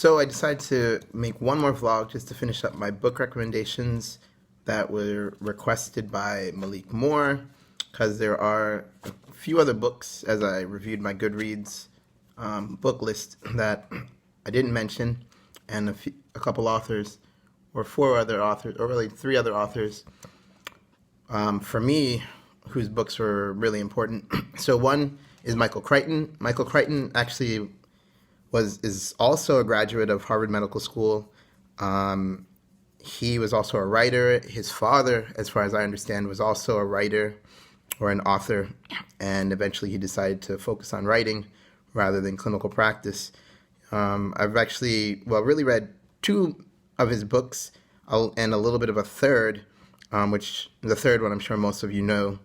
So I decided to make one more vlog just to finish up my book recommendations that were requested by Malik Moore, because there are a few other books, as I reviewed my Goodreads book list, that I didn't mention, and a couple authors, or four other authors, or really three other authors, for me, whose books were really important. So one is Michael Crichton. Michael Crichton actually is also a graduate of Harvard Medical School. He was also a writer. His father, as far as I understand, was also a writer or an author, and eventually he decided to focus on writing rather than clinical practice. I've actually, really read two of his books and a little bit of a third, which the third one I'm sure most of you know.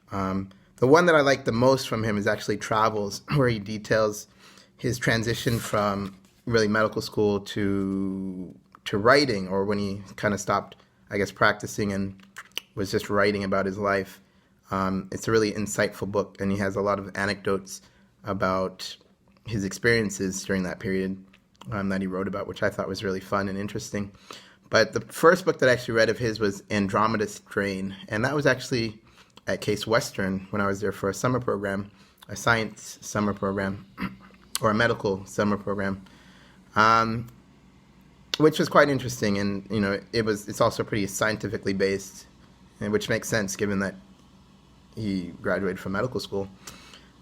The one that I like the most from him is actually Travels, where he details his transition from really medical school to writing, or when he kind of stopped, I guess, practicing and was just writing about his life. It's a really insightful book, and he has a lot of anecdotes about his experiences during that period that he wrote about, which I thought was really fun and interesting. But the first book that I actually read of his was Andromeda Strain, and that was actually at Case Western when I was there for a summer program, a science summer program, or a medical summer program, which was quite interesting. And it's also pretty scientifically based, and which makes sense given that he graduated from medical school.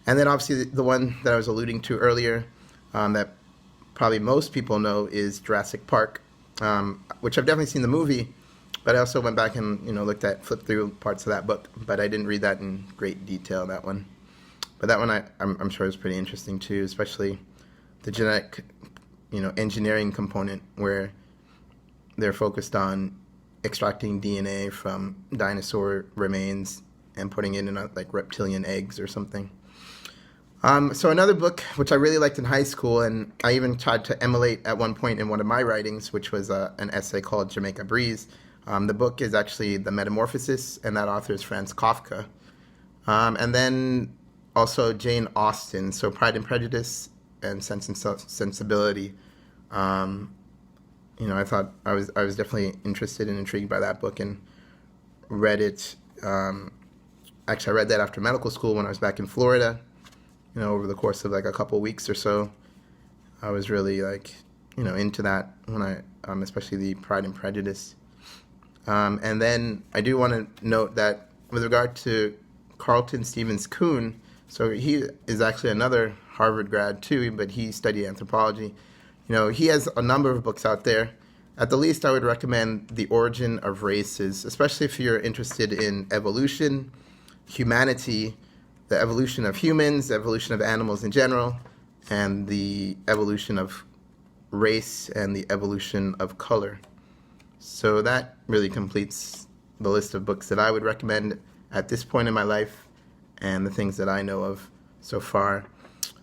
And then obviously the one that I was alluding to earlier, that probably most people know, is Jurassic Park, which I've definitely seen the movie, but I also went back and flipped through parts of that book, but I didn't read that in great detail, that one. But that one I'm sure is pretty interesting too, especially the genetic, engineering component, where they're focused on extracting DNA from dinosaur remains and putting it in like reptilian eggs or something. So another book which I really liked in high school, and I even tried to emulate at one point in one of my writings, which was an essay called Jamaica Breeze. The book is actually The Metamorphosis, and that author is Franz Kafka. And then also Jane Austen, so Pride and Prejudice and Sense and Sensibility. I thought I was definitely interested and intrigued by that book and read it. Actually, I read that after medical school when I was back in Florida. Over the course of like a couple weeks or so, I was really into that when I, especially the Pride and Prejudice. And then I do want to note that with regard to Carlton Stevens Kuhn, so he is actually another Harvard grad too, but he studied anthropology. He has a number of books out there. At the least, I would recommend The Origin of Races, especially if you're interested in evolution, humanity, the evolution of humans, the evolution of animals in general, and the evolution of race and the evolution of color. So that really completes the list of books that I would recommend at this point in my life and the things that I know of so far.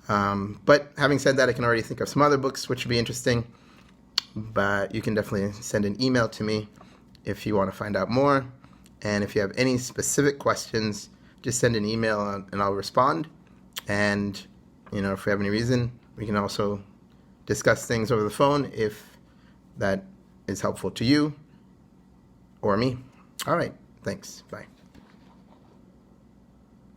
But having said that, I can already think of some other books which would be interesting, but you can definitely send an email to me if you want to find out more. And if you have any specific questions, just send an email and I'll respond. And, if we have any reason, we can also discuss things over the phone if that is helpful to you or me. All right. Thanks. Bye.